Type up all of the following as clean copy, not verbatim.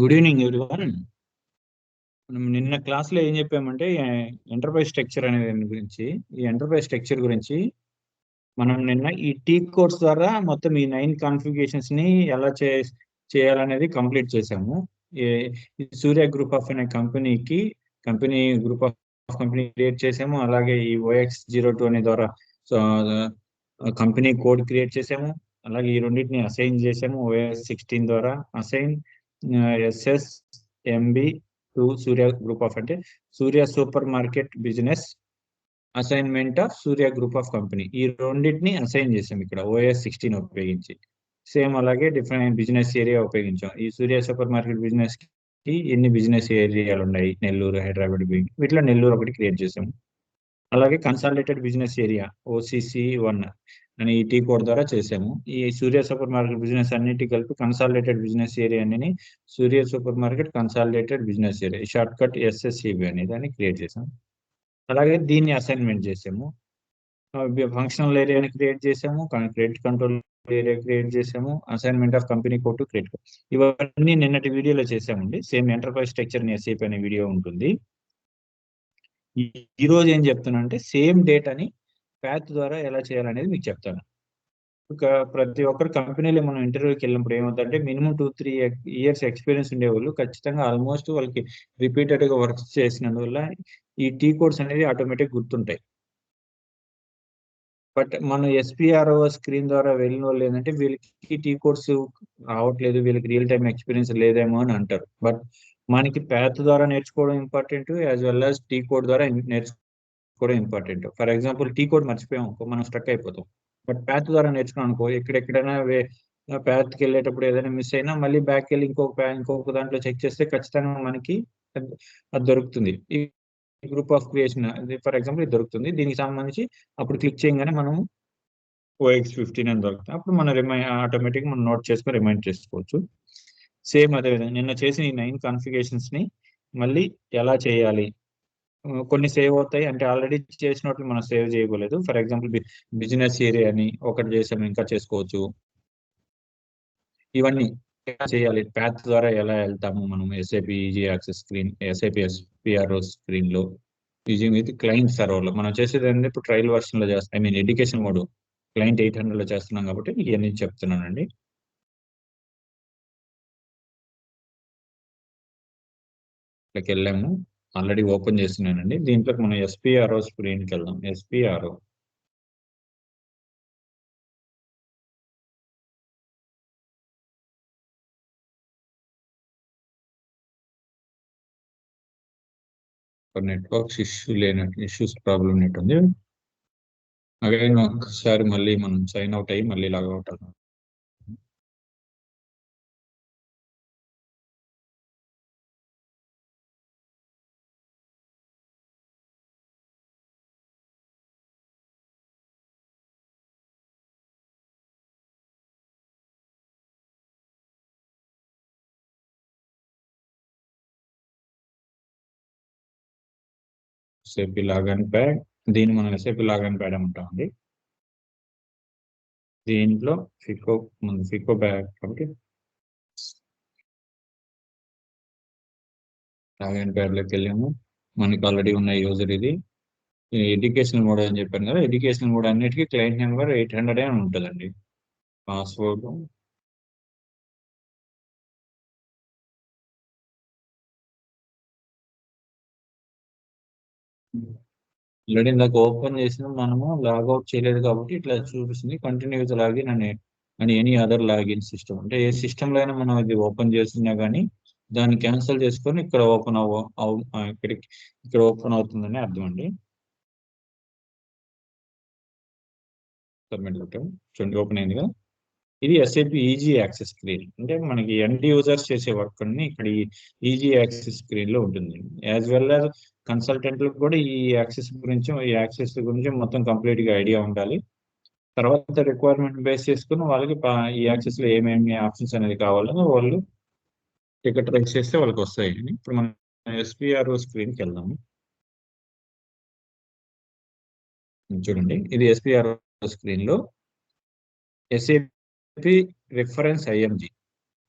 Good evening everyone. మనం నిన్న క్లాస్లో ఏం చెప్పామంటే ఎంటర్ప్రైజ్ స్ట్రక్చర్ అనే దాని గురించి, ఈ ఎంటర్ప్రైజ్ స్ట్రక్చర్ గురించి మనం నిన్న ఈ టీ కోర్స్ ద్వారా మొత్తం ఈ 9 కాన్ఫిగరేషన్స్ ని ఎలా చేయాలనేది కంప్లీట్ చేసాము. ఈ సూర్య గ్రూప్ ఆఫ్ అనే company group of company create చేసాము. అలాగే ఈ OX02 అనే ద్వారా కంపెనీ కోడ్ క్రియేట్ చేసాము. అలాగే ఈ రెండింటిని అసైన్ చేసాము. OS16 ద్వారా assign SSMB to Surya group of అంటే Surya super market business assignment of Surya group of company, ఈ రెండింటిని అసైన్ చేసాం ఇక్కడ OS16 ఉపయోగించి. సేమ్ అలాగే డిఫరెంట్ బిజినెస్ ఏరియా ఉపయోగించాం. ఈ సూర్య సూపర్ మార్కెట్ బిజినెస్ కి ఎన్ని బిజినెస్ ఏరియాలు ఉన్నాయి, నెల్లూరు, హైదరాబాద్, వీటిలో నెల్లూరు ఒకటి క్రియేట్ చేసాము. అలాగే కన్సాలిడేటెడ్ బిజినెస్ ఏరియా OCC1 అని ఈ టీ కోడ్ ద్వారా చేసాము. ఈ సూర్య సూపర్ మార్కెట్ బిజినెస్ అన్నిటి కలిపి కన్సాలిడేటెడ్ బిజినెస్ ఏరియా అని Surya super market consolidated business area, short cut SSCB అనే దాన్ని క్రియేట్ చేసాము. అలాగే దీన్ని అసైన్మెంట్ చేసాము. ఫంక్షనల్ ఏరియాని క్రియేట్ చేసాము, క్రెడిట్ కంట్రోల్ ఏరియా క్రియేట్ చేసాము, assignment of company code to create. ఇవన్నీ నిన్నటి వీడియోలో చేసామండి. సేమ్ ఎంటర్ప్రైజ్ స్ట్రక్చర్ ని SAP అనే వీడియో ఉంటుంది. ఈ రోజు ఏం చెప్తున్నా అంటే సేమ్ డేటాని ప్యాత్ ద్వారా ఎలా చేయాలనేది మీకు చెప్తాను. ప్రతి ఒక్కరు కంపెనీలో మనం ఇంటర్వ్యూకి వెళ్ళినప్పుడు ఏమవుతుందంటే మినిమం 2-3 ఇయర్స్ ఎక్స్పీరియన్స్ ఉండేవాళ్ళు ఖచ్చితంగా ఆల్మోస్ట్ వాళ్ళకి రిపీటెడ్ గా వర్క్ చేసినందువల్ల ఈ టీ కోడ్స్ అనేది ఆటోమేటిక్ గుర్తుంటాయి. బట్ మనం SPRO స్క్రీన్ ద్వారా వెళ్ళిన వాళ్ళు ఏంటంటే వీళ్ళకి టీ కోడ్స్ రావట్లేదు, వీళ్ళకి రియల్ టైం ఎక్స్పీరియన్స్ లేదేమో అని అంటారు. బట్ మనకి ప్యాత్ ద్వారా నేర్చుకోవడం important, as well as T code ద్వారా నేర్చుకోవడం important. For example T code మర్చిపోయాం అనుకో, మనం స్ట్రక్ అయిపోతాం. బట్ ప్యాత్ ద్వారా నేర్చుకున్నాం అనుకో, ఎక్కడెక్కడైనా ప్యాత్కి వెళ్ళేటప్పుడు ఏదైనా మిస్ అయినా మళ్ళీ బ్యాక్ వెళ్ళి ఇంకొక దాంట్లో చెక్ చేస్తే ఖచ్చితంగా మనకి అది దొరుకుతుంది. ఈ group of creation for example ఇది దొరుకుతుంది. దీనికి సంబంధించి అప్పుడు క్లిక్ చేయగానే మనం OX15 అని దొరుకుతుంది. అప్పుడు మనం ఆటోమేటిక్ మనం నోట్ చేసుకొని రిమైండ్ చేసుకోవచ్చు. సేమ్ అదేవిధంగా నిన్న చేసిన ఈ 9 కాన్ఫిగరేషన్స్ ని మళ్ళీ ఎలా చేయాలి, కొన్ని సేవ్ అవుతాయి అంటే ఆల్రెడీ చేసినట్లు మనం సేవ్ చేయకూడదు. ఫర్ ఎగ్జాంపుల్ బిజినెస్ ఏరియా అని ఒకటి చేసాము, ఇంకా చేసుకోవచ్చు. ఇవన్నీ ఎలా చేయాలి, ప్యాత్ ద్వారా ఎలా వెళ్తాము మనం SAP easy access screen, SAP SPRO screen లో యూజింగ్ విత్ క్లయింట్ సర్వర్ లో. మనం చేసేది ఏంటంటే ఇప్పుడు ట్రయల్ వర్షన్ లో చేస్తాం, I mean education mode client 800 లో చేస్తున్నాం కాబట్టి మీకు ఇవన్నీ చెప్తున్నానండి. ఇక్కడికి వెళ్ళాము, ఆల్రెడీ ఓపెన్ చేస్తున్నానండి. దీంట్లో మనం SPRO స్క్రీన్కి వెళ్దాం. SPRO network issues problem net ఉంది. అగైన్ ఒకసారి మళ్ళీ మనం సైన్ అవుట్ అయ్యి మళ్ళీ లాగౌట్ అవుతాం. SAP లాగిన్ ప్యాడ్, దీన్ని మనం SAP లాగిన్ ప్యాడ్ అంటామండి. దీంట్లో ఫికో బ్యాగ్ కాబట్టి లాగిన్ ప్యాడ్ లోకి వెళ్ళాము. మనకి ఆల్రెడీ ఉన్న యూజర్ ఇది. ఎడ్యుకేషన్ మోడ్ అని చెప్పాను కదా, ఎడ్యుకేషన్ మోడ్ అన్నిటికీ క్లయింట్ నెంబర్ 800 అని ఉంటుందండి. పాస్వర్డ్ ఆల్రెడీ ఇందాక ఓపెన్ చేసిన మనము లాగౌట్ చేయలేదు కాబట్టి ఇట్లా చూపిస్తుంది. కంటిన్యూస్ లాగిన్ అని ఎనీ అదర్ లాగిన్ సిస్టమ్ అంటే ఏ సిస్టంలో అయినా మనం ఇది ఓపెన్ చేస్తున్నా కానీ దాన్ని క్యాన్సిల్ చేసుకొని ఇక్కడ ఇక్కడ ఓపెన్ అవుతుందని అర్థం అండి. సబ్మిట్ కొట్టాం, చూడండి ఓపెన్ అయింది కదా. ఇది SAP ఈజీ యాక్సెస్ స్క్రీన్ అంటే మనకి ఎండ్ యూజర్స్ చేసే వర్క్ అన్ని ఇక్కడ ఈ ఈజీ యాక్సెస్ స్క్రీన్ లో ఉంటుంది. యాజ్ వెల్ యాజ్ కన్సల్టెంట్లకు కూడా ఈ యాక్సెస్ గురించి మొత్తం కంప్లీట్ గా ఐడియా ఉండాలి. తర్వాత రిక్వైర్మెంట్ బేస్ చేసుకుని వాళ్ళకి ఈ యాక్సెస్ లో ఏమేమి ఆప్షన్స్ అనేది కావాలని వాళ్ళు టికెట్ రైస్ చేస్తే వాళ్ళకి వస్తాయి. ఇప్పుడు మనం SPRO స్క్రీన్కి వెళ్దాము. చూడండి ఇది SPRO స్క్రీన్ లో SAP రిఫరెన్స్ IMG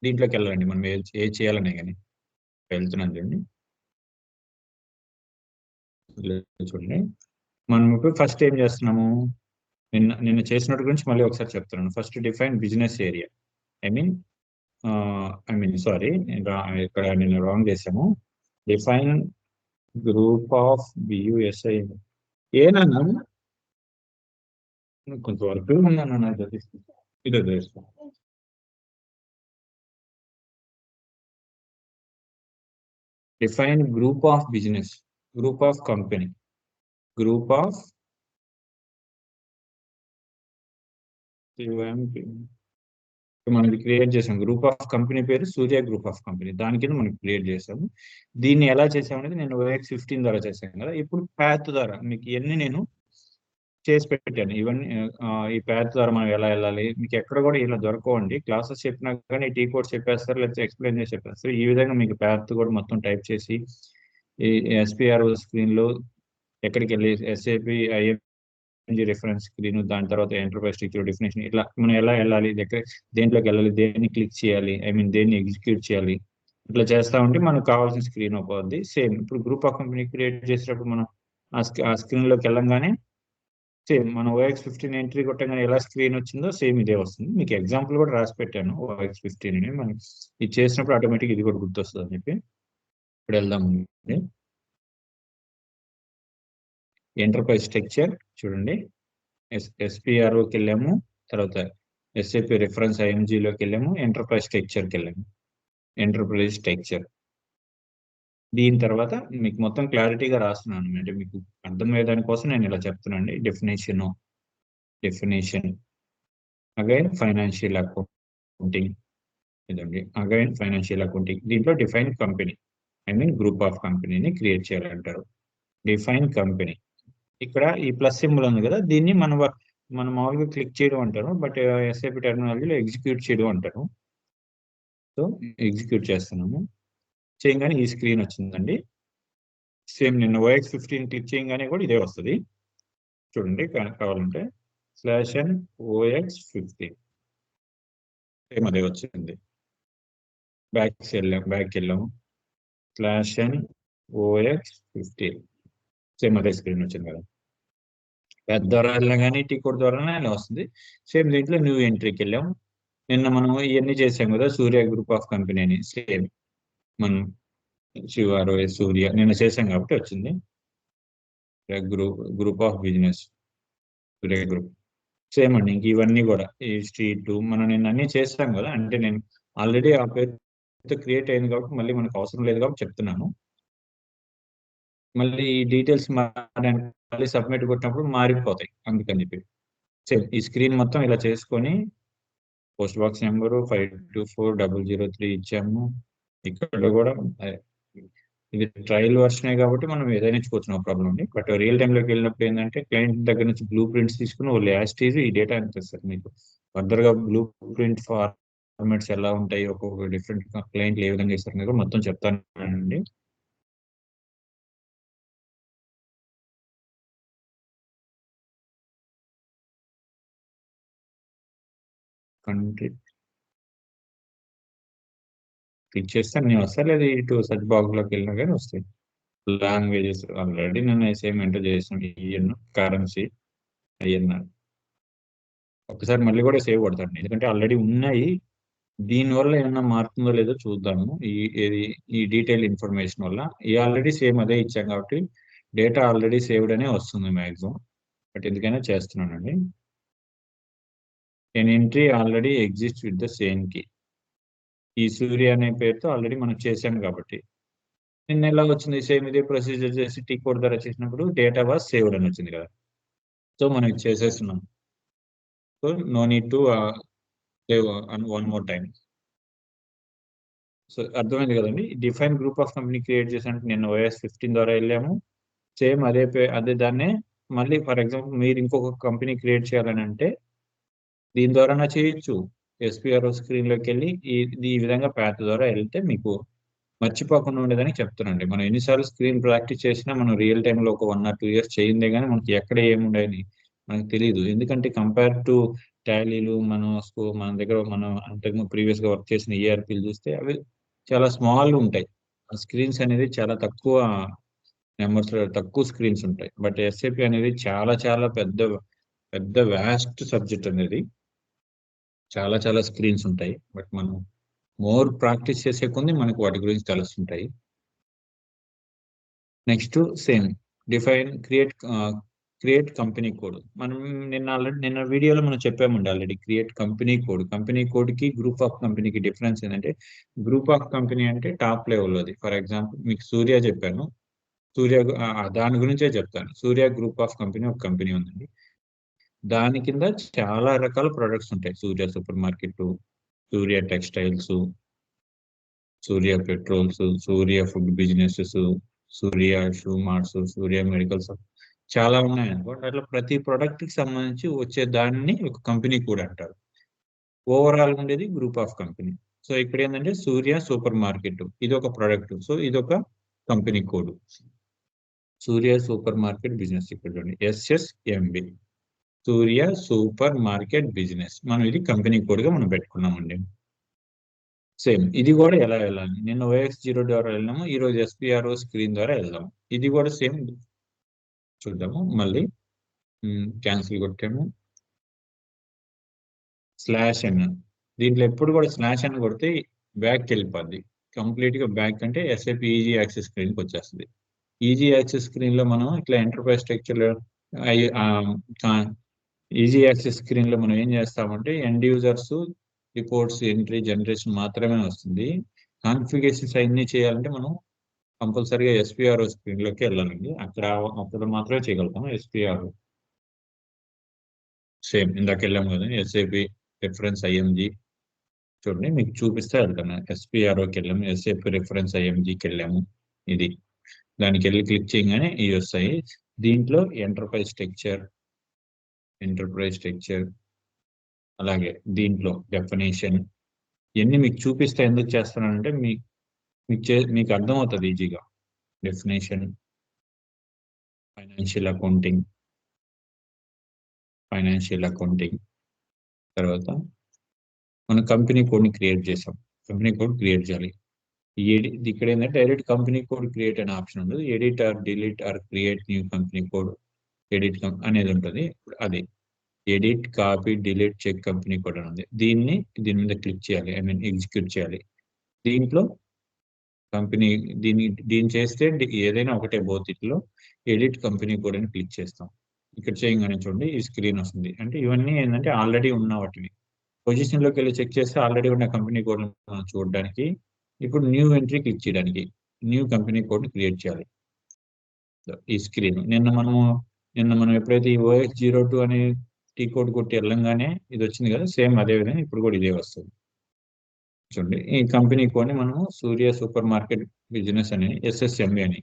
దీంట్లోకి వెళ్ళాలండి మనం ఏది చేయాలనే కానీ వెళ్తున్నాను చూడండి. చూడండి మనం ఇప్పుడు ఫస్ట్ ఏం చేస్తున్నాము, నిన్న చేసినట్టు గురించి మళ్ళీ ఒకసారి చెప్తున్నాను. First define business area. I mean sorry, ఇక్కడ నేను రాంగ్ చేశాను. డిఫైన్ గ్రూప్ ఆఫ్ బియుఎస్ఐ ఏనన్నా కొంచెం వర్క్ ఉందన్న ఇది define group of business, group of company, group of మనకి క్రియేట్ చేసాం. గ్రూప్ ఆఫ్ కంపెనీ పేరు సూర్య గ్రూప్ ఆఫ్ కంపెనీ, దాని కింద మనం క్రియేట్ చేసాము. దీన్ని ఎలా చేసాం అనేది నేను OX15 ద్వారా చేశాను కదా. ఇప్పుడు ప్యాత్ ద్వారా మీకు ఇవన్నీ నేను చేసి పెట్టాను. ఇవన్నీ ఈ ప్యాత్ ద్వారా మనం ఎలా వెళ్ళాలి, మీకు ఎక్కడ కూడా ఇలా దొరకవండి. క్లాసెస్ చెప్పినా కానీ టీ కోడ్ చెప్పేస్తారు, లేకపోతే ఎక్స్ప్లెయిన్ చేసి చెప్పేస్తారు. ఈ విధంగా మీకు ప్యాత్ కూడా మొత్తం టైప్ చేసి ఈ SPRO స్క్రీన్ లో ఎక్కడికి వెళ్ళి SAP IMG రిఫరెన్స్ స్క్రీన్, దాని తర్వాత ఎంటర్ప్రైజ్ స్ట్రక్చర్ డెఫినేషన్, ఇట్లా మనం ఎలా వెళ్ళాలి, దేంట్లోకి వెళ్ళాలి, దేన్ని క్లిక్ చేయాలి, దేన్ని ఎగ్జిక్యూట్ చేయాలి, ఇట్లా చేస్తా ఉంటే మనకు కావాల్సిన స్క్రీన్ అవుతుంది. సేమ్ ఇప్పుడు గ్రూప్ ఆఫ్ కంపెనీ క్రియేట్ చేసేటప్పుడు మనం ఆ స్క్రీన్ లోకి వెళ్ళంగానే సేమ్ మనం OX15 ఎంట్రీ కొట్టగానే ఎలా స్క్రీన్ వచ్చిందో సేమ్ ఇదే వస్తుంది. మీకు ఎగ్జాంపుల్ కూడా రాసి పెట్టాను OX15 అని. మనం ఇది చేసినప్పుడు ఆటోమేటిక్ ఇది కూడా గుర్తొస్తుంది అని చెప్పి. ఇప్పుడు వెళ్దాం. ఎంటర్ప్రైజ్ స్ట్రక్చర్ చూడండి, SPROకి వెళ్ళాము, తర్వాత SAP రిఫరెన్స్ IMGలోకి వెళ్ళాము, ఎంటర్ప్రైజ్ స్ట్రక్చర్కి వెళ్ళాము. ఎంటర్ప్రైజ్ స్ట్రక్చర్ దీని తర్వాత మీకు మొత్తం క్లారిటీగా రాస్తున్నాను, అంటే మీకు అర్థమయ్యే దానికోసం నేను ఇలా చెప్తున్నాను. డెఫినేషన్ అగైన్ ఫైనాన్షియల్ అకౌంటింగ్, ఇదండి అగైన్ ఫైనాన్షియల్ అకౌంటింగ్. దీంట్లో డిఫైన్ కంపెనీ, గ్రూప్ ఆఫ్ కంపెనీని క్రియేట్ చేయాలంటారు. డిఫైన్ కంపెనీ, ఇక్కడ ఈ ప్లస్ సింబల్ ఉంది కదా, దీన్ని మనం మామూలుగా క్లిక్ చేయడం అంటారు, బట్ SAP టెర్మినాలజీలో ఎగ్జిక్యూట్ చేయడం అంటారు. సో ఎగ్జిక్యూట్ చేస్తున్నాము. చేయగానే ఈ స్క్రీన్ వచ్చిందండి. సేమ్ నిన్న OX15 క్లిక్ చేయగానే కూడా ఇదే వస్తుంది. చూడండి కావాలంటే /n OX15 సేమ్ అదే వచ్చింది. బ్యాక్ వెళ్ళాము /n OX15 సేమ్ అదే స్క్రీన్ వచ్చింది కదా. పెద్ద ద్వారా వెళ్ళినా కానీ టీ కోడ్ ద్వారానే ఇలా వస్తుంది. సేమ్ దీంట్లో న్యూ ఎంట్రీకి వెళ్ళాము. నిన్న మనం ఇవన్నీ చేసాం కదా, సూర్య గ్రూప్ ఆఫ్ కంపెనీ అని. సేమ్ మనం సూర్య నిన్న చేసాం కాబట్టి వచ్చింది. Group of business Surya group same అండి. ఇంక ఇవన్నీ కూడా ఈ స్ట్రీట్ మనం నిన్న అన్ని చేసాం కదా, అంటే నేను ఆల్రెడీ ఆ పేరుతో క్రియేట్ అయింది కాబట్టి మళ్ళీ మనకు అవసరం లేదు కాబట్టి చెప్తున్నాను. మళ్ళీ ఈ డీటెయిల్స్ మళ్ళీ సబ్మిట్ కొట్టినప్పుడు మారిపోతాయి, అందుకని చెప్పి. సేమ్ ఈ స్క్రీన్ మొత్తం ఇలా చేసుకొని పోస్ట్ బాక్స్ నెంబరు 524003 ఇచ్చాము. ఇక్కడ కూడా ఇది ట్రయల్ వర్షనే కాబట్టి మనం ఏదైనా ఇచ్చుకోవచ్చు, నో ప్రాబ్లం అండి. బట్ రియల్ టైంలోకి వెళ్ళినప్పుడు ఏంటంటే క్లయింట్ దగ్గర నుంచి బ్లూ ప్రింట్స్ తీసుకుని వాళ్ళు యాస్టీజ్ ఈ డేటా అనిపిస్తారు మీకు. ఫర్దర్గా బ్లూ ప్రింట్ ఫార్మాట్స్ ఎలా ఉంటాయి, ఒక్కొక్క డిఫరెంట్ క్లయింట్లు ఏ విధంగా ఇస్తారు మొత్తం చెప్తానండి. కంట్రీ క్లిక్ చేస్తే అన్నీ వస్తాయి, లేదా ఇటు సర్చ్ బాక్స్లోకి వెళ్ళినా కానీ వస్తాయి. లాంగ్వేజెస్ ఆల్రెడీ నేను సేమ్ ఎంటర్ చేసాను, ఈఎన్ కరెన్సీ INR. ఒకసారి మళ్ళీ కూడా సేవ్ కొడతాను, ఎందుకంటే ఆల్రెడీ ఉన్నాయి. దీనివల్ల ఏమన్నా మారుతుందో లేదో చూద్దాము. ఈ డీటెయిల్ ఇన్ఫర్మేషన్ వల్ల ఈ ఆల్రెడీ సేమ్ అదే ఇచ్చాం కాబట్టి డేటా ఆల్రెడీ సేవ్డ్ అనే వస్తుంది మ్యాక్సిమం. బట్ ఎందుకైనా చేస్తున్నానండి. నేను entry already exist with the same key, ఈ సూర్య అనే పేరుతో ఆల్రెడీ మనం చేసాం కాబట్టి. నిన్న ఎలా వచ్చింది, సేమ్ ఇదే ప్రొసీజర్ చేసి టీ కోడ్ ద్వారా చేసినప్పుడు డేటా వాజ్ సేవ్డ్ అని వచ్చింది కదా. సో మనం చేసేస్తున్నాం. So no need to save one more time. So అర్థమైంది కదండి. Define group of company create చేసినట్టు నేను OS15 ద్వారా వెళ్ళాము. సేమ్ అదే దాన్నే మళ్ళీ ఫర్ ఎగ్జాంపుల్ మీరు ఇంకొక కంపెనీ క్రియేట్ చేయాలని అంటే దీని ద్వారా చేయొచ్చు. SPRO స్క్రీన్లోకి వెళ్ళి ఈ విధంగా ప్యాత్ ద్వారా వెళ్తే మీకు మర్చిపోకుండా ఉండేదని చెప్తున్నాండి. మనం ఎన్నిసార్లు స్క్రీన్ ప్రాక్టీస్ చేసినా మనం రియల్ టైంలో ఒక 1 or 2 years చేయిందే కానీ మనకి ఎక్కడ ఏముండేది మనకు తెలియదు. ఎందుకంటే కంపేర్ టు టాలీలు మన దగ్గర మనం అంతకుముందు ప్రీవియస్ గా వర్క్ చేసిన ఈఆర్పీలు చూస్తే అవి చాలా స్మాల్ ఉంటాయి. ఆ స్క్రీన్స్ అనేది చాలా తక్కువ నెంబర్స్ లో తక్కువ స్క్రీన్స్ ఉంటాయి. బట్ ఎస్ఏపి అనేది చాలా చాలా పెద్ద పెద్ద వ్యాస్ట్ సబ్జెక్ట్ అనేది. చాలా చాలా స్క్రీన్స్ ఉంటాయి. బట్ మనం మోర్ ప్రాక్టీస్ చేసే కొద్దీ మనకు వాటి గురించి తెలుస్తుంటాయి. Next same define create company code. మనం నిన్న వీడియోలో మనం చెప్పామండి ఆల్రెడీ. క్రియేట్ కంపెనీ కోడ్ కి గ్రూప్ ఆఫ్ కంపెనీకి డిఫరెన్స్ ఏంటంటే, గ్రూప్ ఆఫ్ కంపెనీ అంటే టాప్ లెవెల్ అది. ఫర్ ఎగ్జాంపుల్ మీకు సూర్య చెప్పాను. సూర్య దాని గురించే చెప్తాను. సూర్య గ్రూప్ ఆఫ్ కంపెనీ ఒక కంపెనీ ఉందండి. దాని కింద చాలా రకాల ప్రొడక్ట్స్ ఉంటాయి. Surya super market, Surya textiles, Surya petrols, Surya food businesses, Surya shoe marts, Surya medicals, చాలా ఉన్నాయి అనుకోండి. అట్లా ప్రతి ప్రొడక్ట్ కి సంబంధించి వచ్చే దాన్ని ఒక కంపెనీ కూడా అంటారు. ఓవరాల్ ఉండేది గ్రూప్ ఆఫ్ కంపెనీ. సో ఇక్కడ ఏంటంటే సూర్య సూపర్ మార్కెట్ ఇది ఒక ప్రొడక్ట్. సో ఇది ఒక కంపెనీ కోడ్. సూర్య సూపర్ మార్కెట్ బిజినెస్ ఇక్కడ చూడండి, SSMB, సూర్య సూపర్ మార్కెట్ బిజినెస్. మనం ఇది కంపెనీ కోడ్ గా మనం పెట్టుకున్నామండి. సేమ్ ఇది కూడా ఎలా వెళ్ళాలి? నిన్న OX0 ద్వారా వెళ్ళాము, ఈ రోజు SPRO స్క్రీన్ ద్వారా వెళ్దాము. ఇది కూడా సేమ్ చూద్దాము. మళ్ళీ క్యాన్సిల్ కొట్టాము. /n, దీంట్లో ఎప్పుడు కూడా /n కొడితే బ్యాక్ వెళ్ళిపోద్ది. కంప్లీట్ గా బ్యాక్ అంటే SAP ఈజీ యాక్సెస్ స్క్రీన్ కి వచ్చేస్తుంది. ఈజీ యాక్సెస్ స్క్రీన్ లో మనం ఇట్లా ఎంటర్ప్రైజ్ స్ట్రక్చర్ లో ఈజీ యాక్సెస్ స్క్రీన్ లో మనం ఏం చేస్తామంటే end users reports entry generation మాత్రమే వస్తుంది. కాన్ఫిగరేషన్స్ అన్ని చేయాలంటే మనం కంపల్సరీగా SPRO స్క్రీన్ లోకి వెళ్ళాలండి. అక్కడ మాత్రమే చేయగలుగుతాం SPRO. సేమ్ ఇందాక వెళ్ళాము కదా SAP రిఫరెన్స్ IMG. చూడండి మీకు చూపిస్తే వెళ్తాను. SPROకి వెళ్ళాము, SAP రిఫరెన్స్ IMGకి వెళ్ళాము. ఇది దానికి వెళ్ళి క్లిక్ చేయగానే ఇవి వస్తాయి. దీంట్లో ఎంటర్ప్రైజ్ స్ట్రక్చర్, అలాగే దీంట్లో డెఫినేషన్ ఇవన్నీ మీకు చూపిస్తే ఎందుకు చేస్తున్నానంటే మీకు అర్థమవుతుంది ఈజీగా. డెఫినేషన్, ఫైనాన్షియల్ అకౌంటింగ్, తర్వాత మనం కంపెనీ కోడ్ని క్రియేట్ చేసాం. కంపెనీ కోడ్ క్రియేట్ చేయాలి. ఇక్కడ ఏంటంటే డైరెక్ట్ కంపెనీ కోడ్ క్రియేట్ అనే ఆప్షన్ ఉండదు. Edit or delete or create new company code edit అనేది ఉంటుంది. అది edit, copy, delete, check company code అని ఉంది. దీని మీద క్లిక్ చేయాలి, ఎగ్జిక్యూట్ చేయాలి. దీంట్లో దీన్ని చేస్తే ఏదైనా ఒకటే బోత్ ఇట్లో ఎడిట్ కంపెనీ కోడ్ అని క్లిక్ చేస్తాం. ఇక్కడ చేయగానే చూడండి ఈ స్క్రీన్ వస్తుంది. అంటే ఇవన్నీ ఏంటంటే ఆల్రెడీ ఉన్న వాటిని పొజిషన్ లోకి వెళ్ళి చెక్ చేస్తే ఆల్రెడీ ఉన్న కంపెనీ కోడ్ మనం చూడడానికి. ఇప్పుడు న్యూ ఎంట్రీ క్లిక్ చేయడానికి న్యూ కంపెనీ కోడ్ క్రియేట్ చేయాలి. ఈ స్క్రీన్ నిన్న మనం ఎప్పుడైతే ఈ OX02 అనే టీ కోడ్ కొట్టి వెళ్ళంగానే ఇది వచ్చింది కదా, సేమ్ అదే విధంగా ఇప్పుడు కూడా ఇదే వస్తుంది. చూడండి ఈ కంపెనీ కోడ్ ని మనము సూర్య సూపర్ మార్కెట్ బిజినెస్ అని SSMB అని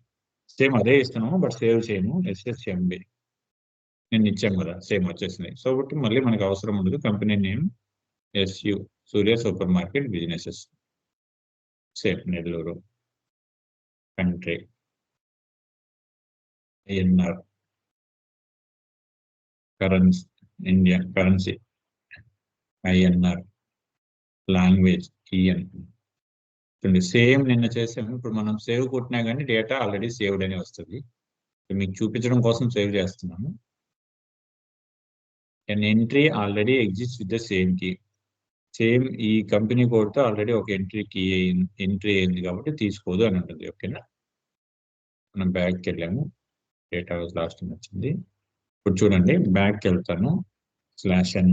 సేమ్ అదే ఇస్తున్నాము. బట్ సేవ్ చేయము. SSMB నేను ఇచ్చాము కదా, సేమ్ వచ్చేసింది. సో కాబట్టి మళ్ళీ మనకు అవసరం ఉండదు. Company name SU Surya super market businesses. Same Nellore, country INR, currency India currency INR, language EN. Same నిన్న చేసాము. ఇప్పుడు మనం సేవ్ కొట్టినా కానీ డేటా ఆల్రెడీ సేవ్డ్ అని వస్తుంది. మీకు చూపించడం కోసం సేవ్ చేస్తున్నాను. an entry already exists with the same key. Same ఈ కంపెనీ కోడ్తో ఆల్రెడీ ఒక ఎంట్రీ అయింది కాబట్టి తీసుకోదు అని ఉంటుంది. ఓకేనా, మనం బ్యాక్కి వెళ్ళాము. డేటా లాస్ట్ వచ్చింది. ఇప్పుడు చూడండి బ్యాక్కి వెళ్తాను. /n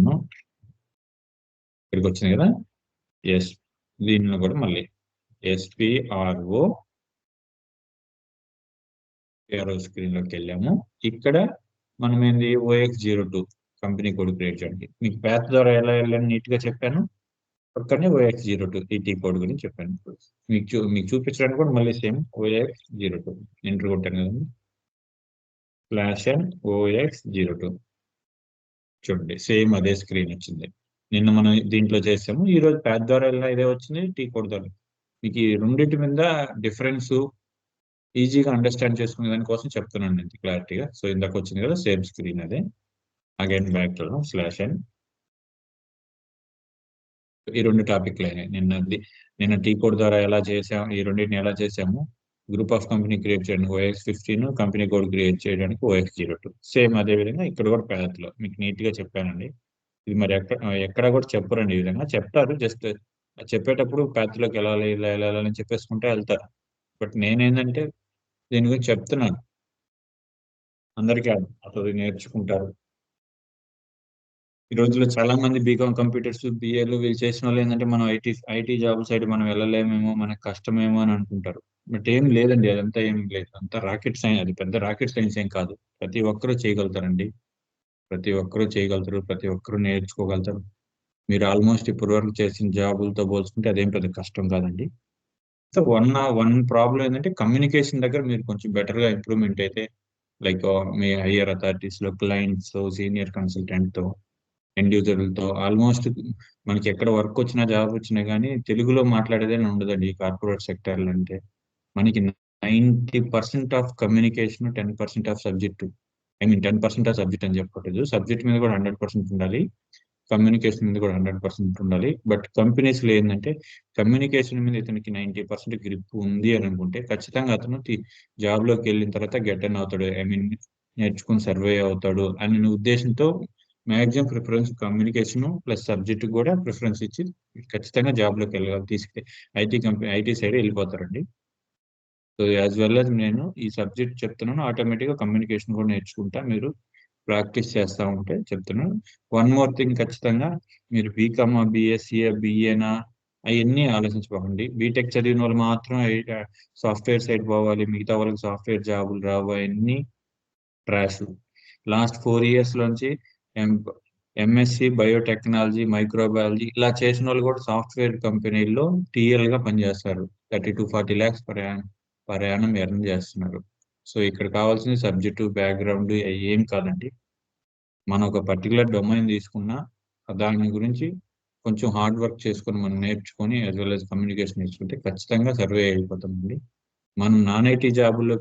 ఇక్కడికి వచ్చింది కదా. దీనిలో కూడా మళ్ళీ SPRO స్క్రీన్ లోకి వెళ్ళాము. ఇక్కడ మనం ఏంది OX02 కంపెనీ కోడ్ క్రియేట్ చేయండి. మీకు ప్యాత్ ద్వారా ఎలా వెళ్ళని నీట్ గా చెప్పాను. పక్కనే OX02 ఈ టీ కోడ్ గురించి చెప్పాను. మీకు చూపించడానికి కూడా మళ్ళీ సేమ్ OX02 ఎంటర్ కొట్టాను కదండి. /n OX02 చూడండి సేమ్ అదే స్క్రీన్ వచ్చింది. నిన్న మనం దీంట్లో చేసాము, ఈ రోజు ప్యాత్ ద్వారా వెళ్ళినా ఇదే వచ్చింది, టీ కోడ్ ద్వారా. మీకు ఈ రెండింటి మీద డిఫరెన్స్ ఈజీగా అండర్స్టాండ్ చేసుకునే దానికోసం చెప్తున్నాను ఇంత క్లారిటీగా. సో ఇందాక వచ్చింది కదా సేమ్ స్క్రీన్ అదే. అగైన్ బ్యాక్ /n ఈ రెండు టాపిక్లే నిన్న టీ కోడ్ ద్వారా ఎలా చేసాం, ఈ రెండింటిని ఎలా చేసాము. గ్రూప్ ఆఫ్ కంపెనీ క్రియేట్ చేయడానికి OX15, కంపెనీ కోడ్ క్రియేట్ చేయడానికి OX02. సేమ్ అదే విధంగా ఇక్కడ కూడా ప్యాథ్ లో మీకు నీట్ గా చెప్పానండి. ఇది మరి ఎక్కడ కూడా చెప్పరండి, ఈ విధంగా చెప్తారు. జస్ట్ చెప్పేటప్పుడు ప్యాథ్ లోకి వెళ్ళాలి, ఇలా వెళ్ళాలని చెప్పేసుకుంటే వెళ్తారు. బట్ నేనేంటంటే దీని గురించి చెప్తున్నాను, అందరికీ అతను నేర్చుకుంటారు. ఈ రోజుల్లో చాలా మంది బీకామ్ కంప్యూటర్స్, బిఏలు వీళ్ళు చేసిన వాళ్ళు ఏంటంటే మనం ఐటీ జాబ్ సైడ్ మనం వెళ్ళలేమేమో, మనకు కష్టమేమో అని అనుకుంటారు. బట్ ఏం లేదండి, అదంతా ఏం లేదు. అంతా రాకెట్ సైన్స్, అది పెద్ద రాకెట్ సైన్స్ ఏం కాదు. ప్రతి ఒక్కరూ చేయగలుగుతారండి. ప్రతి ఒక్కరూ చేయగలుగుతారు, ప్రతి ఒక్కరూ నేర్చుకోగలుగుతారు. మీరు ఆల్మోస్ట్ ఇప్పటి వరకు చేసిన జాబులతో పోల్చుకుంటే అదేం పెద్ద కష్టం కాదండి. సో వన్ ప్రాబ్లం ఏంటంటే కమ్యూనికేషన్ దగ్గర మీరు కొంచెం బెటర్ గా ఇంప్రూవ్మెంట్ అయితే, లైక్ మీ హయ్యర్ అథారిటీస్ లో, క్లయింట్స్, సీనియర్ కన్సల్టెంట్ తో, ఎండ్ యూజర్లతో ఆల్మోస్ట్ మనకి ఎక్కడ వర్క్ వచ్చినా, జాబ్ వచ్చినా కానీ తెలుగులో మాట్లాడేదే ఉండదండి ఈ కార్పొరేట్ సెక్టర్లు అంటే. మనకి 90% of communication, 10% of subject. 10% of subject అని చెప్పట్లేదు, సబ్జెక్ట్ మీద కూడా 100% ఉండాలి, కమ్యూనికేషన్ మీద కూడా 100% ఉండాలి. బట్ కంపెనీస్ లో ఏంటంటే కమ్యూనికేషన్ మీద ఇతనికి 90% గ్రిప్ ఉంది అని అనుకుంటే ఖచ్చితంగా అతను జాబ్ లోకి వెళ్ళిన తర్వాత గెట్ అన్ అవుతాడు, నేర్చుకుని సర్వే అవుతాడు అనే ఉద్దేశంతో maximum preference communication plus subject కూడా ప్రిఫరెన్స్ ఇచ్చి ఖచ్చితంగా జాబ్ లోకి వెళ్ళాలి, తీసుకు ఐటీ సైడ్ వెళ్ళిపోతారండి. సో యాజ్ వెల్ as నేను ఈ సబ్జెక్ట్ చెప్తున్నాను, ఆటోమేటిక్గా కమ్యూనికేషన్ కూడా నేర్చుకుంటా, మీరు ప్రాక్టీస్ చేస్తా ఉంటే చెప్తున్నాను. వన్ మోర్ థింగ్, ఖచ్చితంగా మీరు బీకామ్, బిఎస్సీ, బిఏనా అవన్నీ ఆలోచించుకోకండి. బీటెక్ చదివిన వాళ్ళు మాత్రం సాఫ్ట్వేర్ సైడ్ పోవాలి, మిగతా వాళ్ళకి సాఫ్ట్వేర్ జాబులు రావు, అవన్నీ ట్రాష్. లాస్ట్ 4 years లోంచి ఎంఎస్సి బయోటెక్నాలజీ, మైక్రోబయాలజీ ఇలా చేసిన వాళ్ళు కూడా సాఫ్ట్వేర్ కంపెనీల్లో టీఎల్ గా పనిచేస్తారు. 30 to 40 lakhs per annum earn చేస్తున్నారు. సో ఇక్కడ కావాల్సిన సబ్జెక్టు బ్యాక్గ్రౌండ్ ఏం కాదండి. మనం ఒక పర్టికులర్ డొమైన్ తీసుకున్నా దాని గురించి కొంచెం హార్డ్ వర్క్ చేసుకొని మనం నేర్చుకొని యాజ్ వెల్ as కమ్యూనికేషన్ నేర్చుకుంటే ఖచ్చితంగా సర్వే అయిపోతామండి. మనం నాన్ ఐటీ జాబుల్లో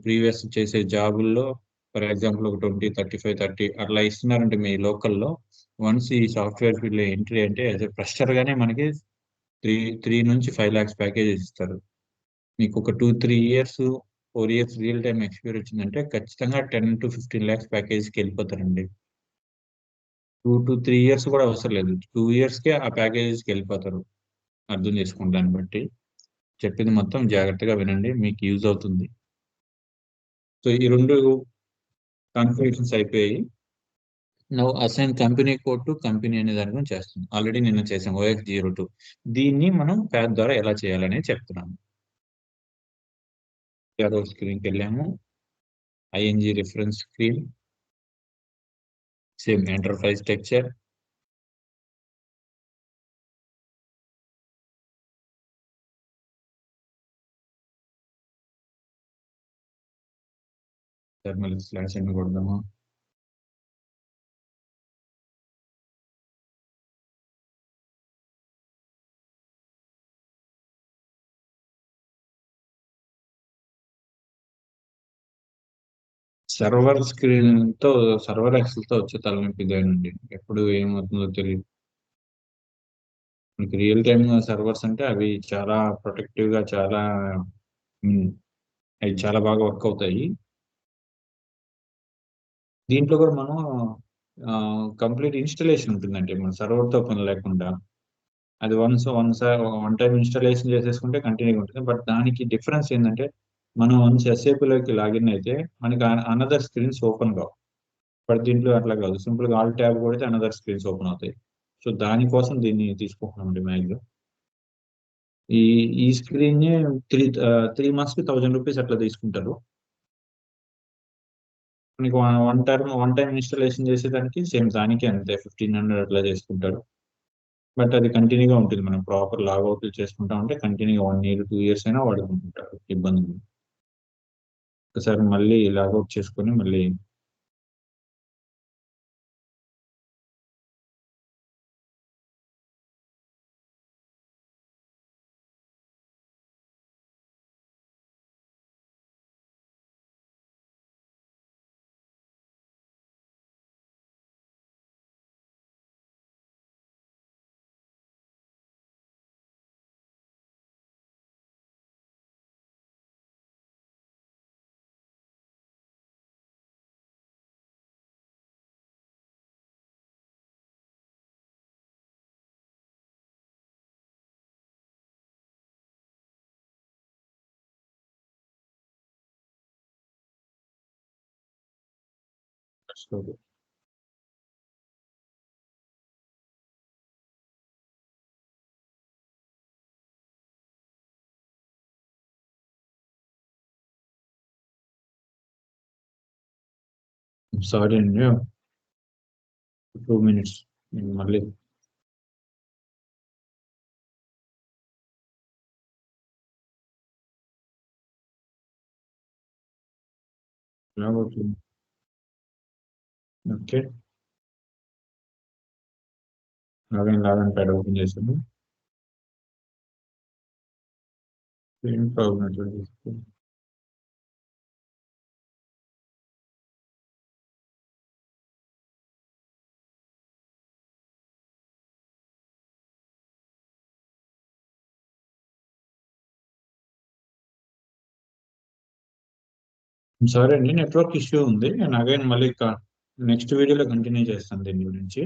ప్రీవియస్ చేసే జాబుల్లో ఫర్ ఎగ్జాంపుల్ ఒక 20, 35, 30 అట్లా ఇస్తున్నారంటే మీ లోకల్లో, వన్స్ ఈ సాఫ్ట్వేర్ ఫీల్డ్ ఎంట్రీ అంటే యాజ్ ఎ ఫ్రెషర్ గానే మనకి త్రీ 3 నుంచి 5 lakhs ప్యాకేజెస్ ఇస్తారు. మీకు ఒక 2, 3 years, 4 years real time experience వచ్చిందంటే ఖచ్చితంగా 10 to 15 lakhs ప్యాకేజ్కి వెళ్ళిపోతారండి. 2 to 3 years కూడా అవసరం లేదు, 2 years కే ఆ ప్యాకేజెస్కి వెళ్ళిపోతారు. అర్థం చేసుకోండి దాన్ని బట్టి. చెప్పింది మొత్తం జాగ్రత్తగా వినండి, మీకు యూజ్ అవుతుంది. సో ఈ రెండు కాన్ఫిగరేషన్స్ అయిపోయాయి. Now assign company code to company అనే దాని గురించి చేస్తాం. ఆల్రెడీ నిన్న చేసాం OX02. దీన్ని మనం ప్యాథ్ ద్వారా ఎలా చేయాలనేది చెప్తున్నాను. స్క్రీన్కి వెళ్ళాము, ING reference screen, same enterprise structure, thermal slash అని కొడదాము. సర్వర్ స్క్రీన్ తో, సర్వర్ యాక్సెస్ తో వచ్చే తలనొప్పి ఇదేనండి, ఎప్పుడు ఏమవుతుందో తెలియదు. మనకి రియల్ టైమ్ సర్వర్స్ అంటే అవి చాలా ప్రొటెక్టివ్ గా, చాలా ఉమ్, అవి చాలా బాగా వర్క్ అవుతాయి. దీంట్లో కూడా మనం కంప్లీట్ ఇన్స్టలేషన్ ఉంటుందండి, మన సర్వర్ తో పని లేకుండా. అది వన్ టైం ఇన్స్టాలేషన్ చేసేసుకుంటే కంటిన్యూగా ఉంటుంది. బట్ దానికి డిఫరెన్స్ ఏంటంటే మనం వన్స్ SAP లోకి లాగిన్ అయితే మనకి అనదర్ స్క్రీన్స్ ఓపెన్ కావు. బట్ దీంట్లో అట్లా కాదు, సింపుల్ గా ఆల్ ట్యాబ్ కొడితే అనదర్ స్క్రీన్స్ ఓపెన్ అవుతాయి. సో దానికోసం దీన్ని తీసుకుంటున్నాం మ్యాక్సిమం. ఈ ఈ స్క్రీన్ ని 3 months కి ₹1000 అట్లా తీసుకుంటారు. మనకి వన్ టైం ఇన్స్టాలేషన్ చేసేదానికి సేమ్ దానికి అంతే 1500 అట్లా చేసుకుంటారు. బట్ అది కంటిన్యూగా ఉంటుంది, మనం ప్రాపర్ లాగౌట్ చేసుకుంటా ఉంటే కంటిన్యూగా 1 year, 2 years అయినా వాడుకుంటుంటారు, ఇబ్బంది లేదు. ఒకసారి మళ్ళీ లాగౌట్ చేసుకొని మళ్ళీ సరే. సారీ అండి. 2 minutes. మళ్ళీ ఎలాగవుతుంది? ఓకే. లాగిన్ ప్యాడ్ ఓపెన్ చేశాను. ఏం ప్రాబ్లం లేదు. సరే అండి. నెట్వర్క్ ఇష్యూ ఉంది. నేను అగైన్ మళ్ళీ నెక్స్ట్ వీడియోలో కంటిన్యూ చేస్తాను దీని గురించి.